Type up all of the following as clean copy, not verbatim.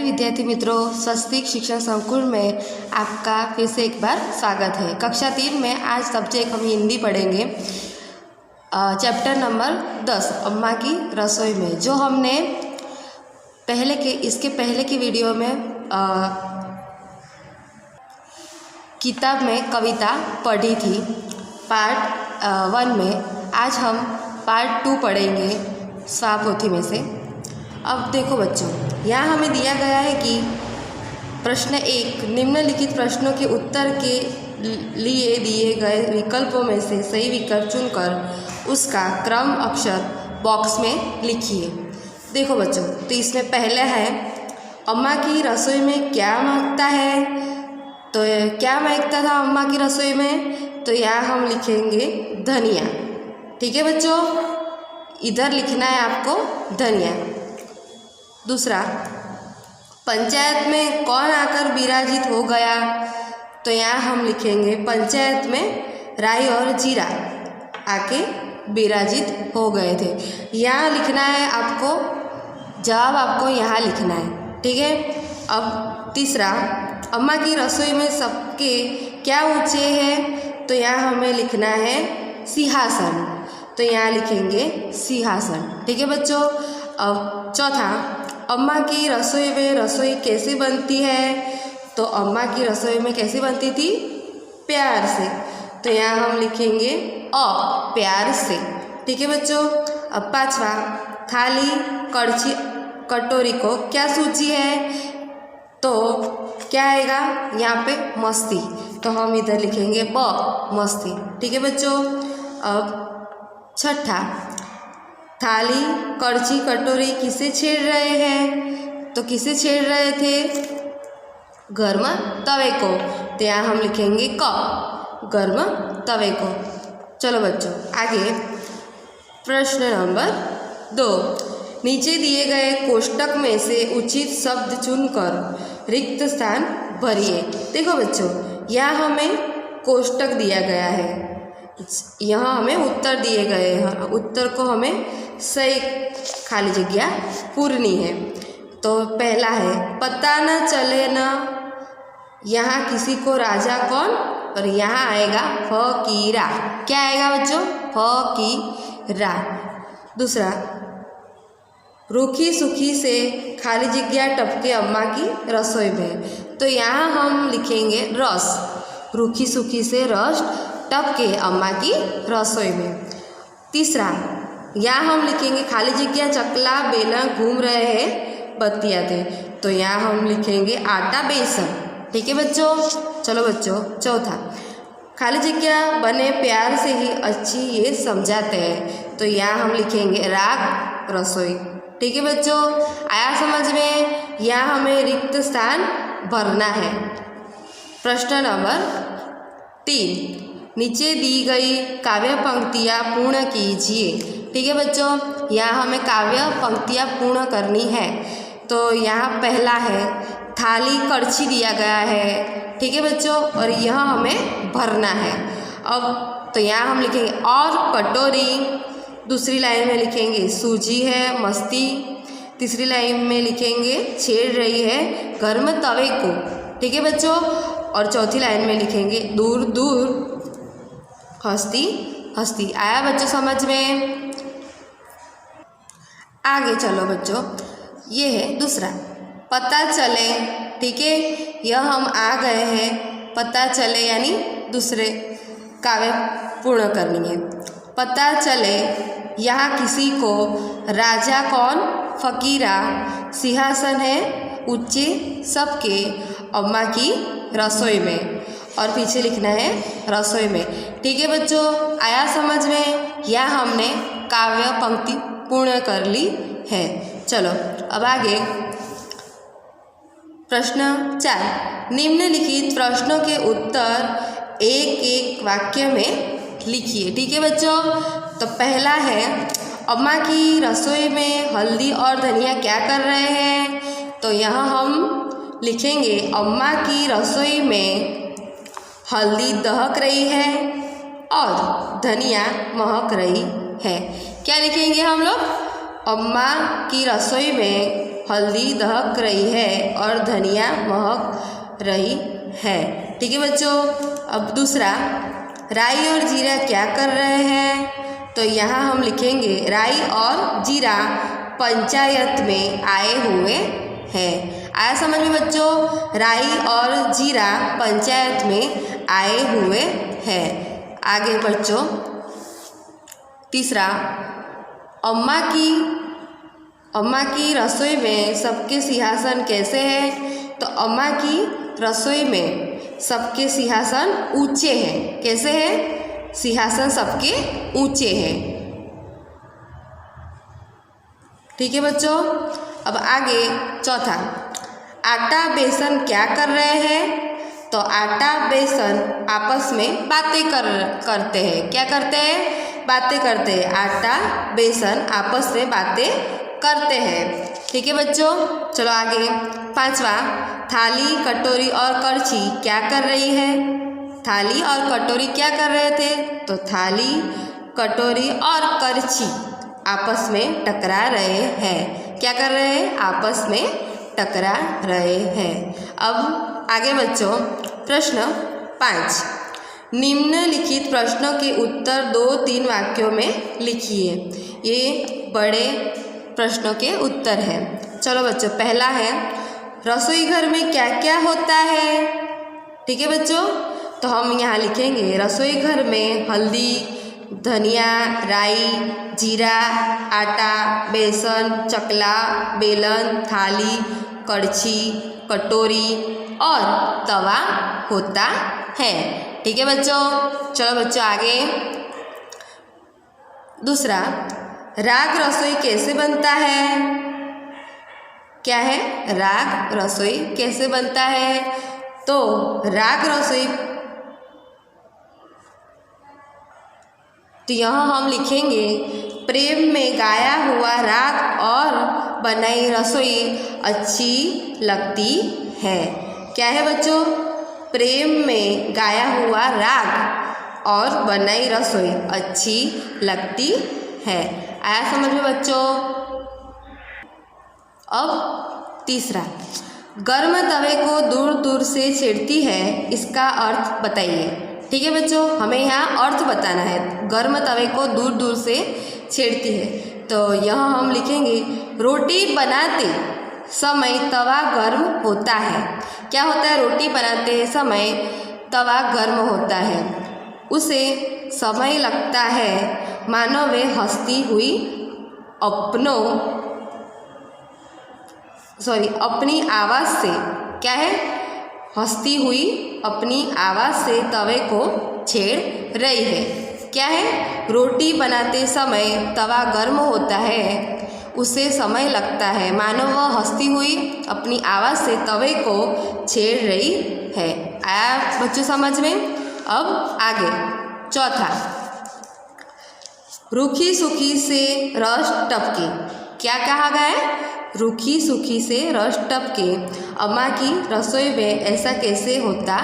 विद्यार्थी मित्रों, स्वस्तिक शिक्षण संकुल में आपका फिर से एक बार स्वागत है। कक्षा 3 में आज सब्जेक्ट हम हिंदी पढ़ेंगे। चैप्टर नंबर 10 अम्मा की रसोई में, जो हमने इसके पहले की वीडियो में किताब में कविता पढ़ी थी पार्ट 1 में। आज हम पार्ट 2 पढ़ेंगे स्वापोथी में से। अब देखो बच्चों, यहाँ हमें दिया गया है कि प्रश्न 1, निम्नलिखित प्रश्नों के उत्तर के लिए दिए गए विकल्पों में से सही विकल्प चुनकर उसका क्रम अक्षर बॉक्स में लिखिए। देखो बच्चों, तो इसमें पहले है अम्मा की रसोई में क्या महकता है। तो क्या महकता था अम्मा की रसोई में? तो यहाँ हम लिखेंगे धनिया। ठीक है बच्चों, इधर लिखना है आपको धनिया। दूसरा, पंचायत में कौन आकर विराजित हो गया? तो यहाँ हम लिखेंगे पंचायत में राई और जीरा आके विराजित हो गए थे। यहाँ लिखना है आपको, जवाब आपको यहाँ लिखना है। ठीक है। अब तीसरा, अम्मा की रसोई में सबके क्या ऊंचे हैं? तो यहाँ हमें लिखना है सिंहासन। तो यहाँ लिखेंगे सिंहासन। ठीक है बच्चों। अब चौथा, अम्मा की रसोई में रसोई कैसे बनती है? तो अम्मा की रसोई में कैसे बनती थी? प्यार से। तो यहाँ हम लिखेंगे प्यार से। ठीक है बच्चों। अब पांचवा, थाली कड़छी कटोरी को क्या सूची है? तो क्या आएगा यहाँ पे? मस्ती। तो हम इधर लिखेंगे मस्ती। ठीक है बच्चों। अब छठा, थाली कड़छी कटोरी किसे छेड़ रहे हैं? तो किसे छेड़ रहे थे? गर्म तवे को। तो यहाँ हम लिखेंगे गर्म तवे को। चलो बच्चों आगे, प्रश्न नंबर 2, नीचे दिए गए कोष्टक में से उचित शब्द चुनकर रिक्त स्थान भरिए। देखो बच्चों, यहाँ हमें कोष्टक दिया गया है, यहाँ हमें उत्तर दिए गए हैं। उत्तर को हमें सही खाली जगह पूरनी है। तो पहला है, पता न चले न यहाँ किसी को राजा कौन? और यहाँ आएगा फकीरा। क्या आएगा बच्चों? फकीरा। दूसरा, रूखी सूखी से खाली जगह टपके अम्मा की रसोई में। तो यहाँ हम लिखेंगे रस। रूखी सूखी से रस टपके अम्मा की रसोई में। तीसरा, यहाँ हम लिखेंगे खाली जगह चकला बेलन घूम रहे हैं बत्तियाँ थे। तो यहाँ हम लिखेंगे आटा बेसन। ठीक है बच्चों। चलो बच्चों, चौथा, खाली जगह बने प्यार से ही अच्छी ये समझाते हैं। तो यहाँ हम लिखेंगे राग रसोई। ठीक है बच्चों, आया समझ में? यहाँ हमें रिक्त स्थान भरना है। प्रश्न नंबर 3, नीचे दी गई काव्य पंक्तियाँ पूर्ण कीजिए। ठीक है बच्चों, यहाँ हमें काव्य पंक्तियाँ पूर्ण करनी है। तो यहाँ पहला है, थाली कड़छी दिया गया है। ठीक है बच्चों, और यह हमें भरना है। अब तो यहाँ हम लिखेंगे और कटोरी। दूसरी लाइन में लिखेंगे सूजी है मस्ती। तीसरी लाइन में लिखेंगे छेड़ रही है गर्म तवे को। ठीक है बच्चों। और चौथी लाइन में लिखेंगे दूर दूर हंसती हंसती। आया बच्चों समझ में? आगे चलो बच्चों, ये है दूसरा, पता चले। ठीक है, यह हम आ गए हैं। पता चले यानी दूसरे काव्य पूर्ण करनी है। पता चले यहाँ किसी को राजा कौन? फकीरा। सिंहासन है ऊंचे सबके अम्मा की रसोई में। और पीछे लिखना है रसोई में। ठीक है बच्चों, आया समझ में? यह हमने काव्य पंक्ति पूर्ण कर ली है। चलो अब आगे, प्रश्न 4, निम्नलिखित प्रश्नों के उत्तर एक एक वाक्य में लिखिए। ठीक है बच्चों। तो पहला है, अम्मा की रसोई में हल्दी और धनिया क्या कर रहे हैं? तो यहाँ हम लिखेंगे अम्मा की रसोई में हल्दी दहक रही है और धनिया महक रही है। क्या लिखेंगे हम लोग? अम्मा की रसोई में हल्दी दहक रही है और धनिया महक रही है। ठीक है बच्चों। अब दूसरा, राई और जीरा क्या कर रहे हैं? तो यहाँ हम लिखेंगे राई और जीरा पंचायत में आए हुए हैं। आया समझ में बच्चों? राई और जीरा पंचायत में आए हुए हैं। आगे बच्चों, तीसरा, अम्मा की रसोई में सबके सिंहासन कैसे हैं? तो अम्मा की रसोई में सबके सिंहासन ऊंचे हैं। कैसे हैं? सिंहासन सबके ऊंचे हैं। ठीक है बच्चों। अब आगे चौथा, आटा बेसन क्या कर रहे हैं? तो आटा बेसन आपस में बातें करते हैं। क्या करते हैं? बातें करते हैं। आटा बेसन आपस में बातें करते हैं। ठीक है बच्चों। चलो आगे, पांचवा, थाली कटोरी और करछी क्या कर रही है? थाली और कटोरी क्या कर रहे थे? तो थाली कटोरी और करछी आपस में टकरा रहे हैं। क्या कर रहे हैं? आपस में टकरा रहे हैं। अब आगे बच्चों, प्रश्न 5, निम्नलिखित प्रश्नों के उत्तर 2-3 वाक्यों में लिखिए। ये बड़े प्रश्नों के उत्तर हैं। चलो बच्चों, पहला है, रसोई घर में क्या क्या होता है? ठीक है बच्चों। तो हम यहाँ लिखेंगे रसोई घर में हल्दी, धनिया, राई, जीरा, आटा, बेसन, चकला, बेलन, थाली, कड़छी, कटोरी और तवा होता है। ठीक है बच्चों। चलो बच्चों आगे, दूसरा, राग रसोई कैसे बनता है? क्या है? राग रसोई कैसे बनता है? तो राग रसोई, तो यहाँ हम लिखेंगे प्रेम में गाया हुआ राग और बनाई रसोई अच्छी लगती है। क्या है बच्चों? प्रेम में गाया हुआ राग और बनाई रसोई अच्छी लगती है। आया समझ में बच्चों? अब तीसरा, गर्म तवे को दूर दूर से छेड़ती है, इसका अर्थ बताइए। ठीक है बच्चों, हमें यहाँ अर्थ बताना है। गर्म तवे को दूर दूर से छेड़ती है, तो यहाँ हम लिखेंगे रोटी बनाते समय तवा गर्म होता है। क्या होता है? रोटी बनाते समय तवा गर्म होता है, उसे समय लगता है मानो वे हंसती हुई अपनी आवाज़ से, क्या है? हंसती हुई अपनी आवाज़ से तवे को छेड़ रही है। क्या है? रोटी बनाते समय तवा गर्म होता है, उसे समय लगता है मानो वह हंसती हुई अपनी आवाज़ से तवे को छेड़ रही है। आया बच्चों समझ में? अब आगे चौथा, रूखी सूखी से रस टपके। क्या कहा गया है? रूखी सूखी से रस टपके, अम्मा की रसोई में ऐसा कैसे होता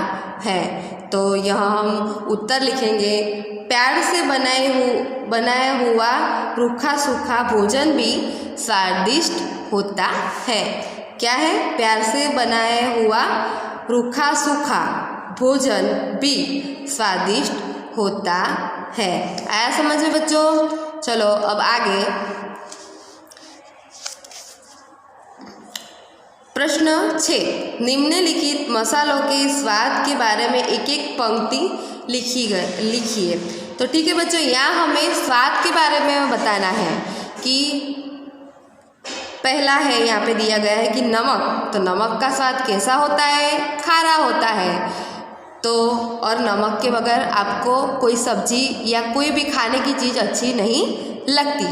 है? तो यहाँ हम उत्तर लिखेंगे, प्यार से बनाया हुआ रूखा सूखा भोजन भी स्वादिष्ट होता है। क्या है? प्यार से बनाया हुआ रूखा सूखा भोजन भी स्वादिष्ट होता है। आया समझ में बच्चों? चलो अब आगे प्रश्न 6, निम्नलिखित मसालों के स्वाद के बारे में एक एक पंक्ति लिखिए। तो ठीक है बच्चों, यहाँ हमें स्वाद के बारे में बताना है कि पहला है, यहाँ पे दिया गया है कि नमक। तो नमक का स्वाद कैसा होता है? खारा होता है। तो और नमक के बगैर आपको कोई सब्जी या कोई भी खाने की चीज़ अच्छी नहीं लगती।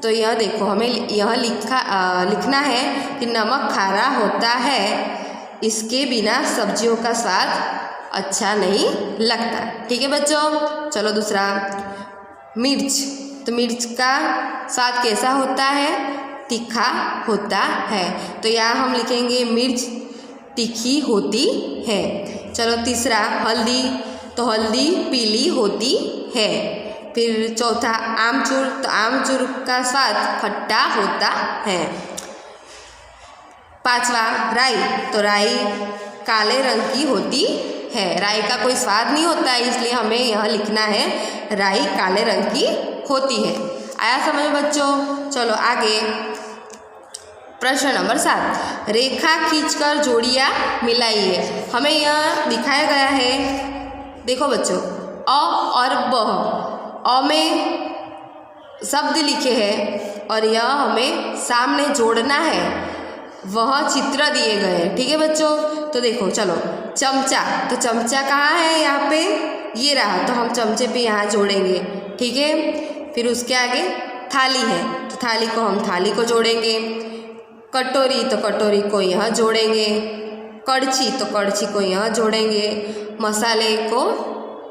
तो यह देखो, हमें यह लिखना है कि नमक खारा होता है, इसके बिना सब्जियों का स्वाद अच्छा नहीं लगता। ठीक है बच्चों। चलो दूसरा, मिर्च। तो मिर्च का स्वाद कैसा होता है? तीखा होता है। तो यहाँ हम लिखेंगे मिर्च तीखी होती है। चलो तीसरा, हल्दी। तो हल्दी पीली होती है। फिर चौथा, आमचूर। तो आमचूर का स्वाद खट्टा होता है। पांचवा राई, तो राई काले रंग की होती है। राई का कोई स्वाद नहीं होता है, इसलिए हमें यह लिखना है राई काले रंग की होती है। आया समझ में बच्चों? चलो आगे प्रश्न नंबर 7, रेखा खींचकर जोड़ियाँ मिलाइए। हमें यह दिखाया गया है, देखो बच्चों, अ और ब। अ में शब्द लिखे हैं और यह हमें सामने जोड़ना है, वह चित्र दिए गए हैं। ठीक है बच्चों? तो देखो चलो, चमचा, तो चमचा कहाँ है? यहाँ पे ये रहा, तो हम चमचे पे यहाँ जोड़ेंगे। ठीक है, फिर उसके आगे थाली है, तो थाली को हम थाली को जोड़ेंगे। कटोरी, तो कटोरी को यहाँ जोड़ेंगे। कड़छी, तो कड़छी को यहाँ जोड़ेंगे। मसाले को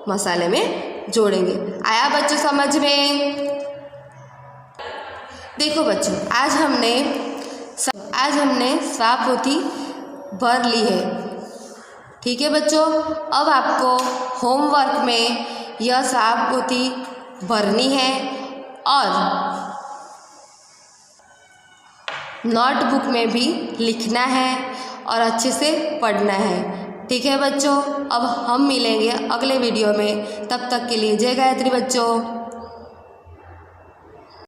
मसाले में जोड़ेंगे। आया बच्चों समझ में? देखो बच्चों, आज हमने स्वाप पोथी भर ली है। ठीक है बच्चों, अब आपको होमवर्क में यह स्वाप पोथी भरनी है और नोटबुक में भी लिखना है और अच्छे से पढ़ना है। ठीक है बच्चों, अब हम मिलेंगे अगले वीडियो में। तब तक के लिए जय गायत्री बच्चों।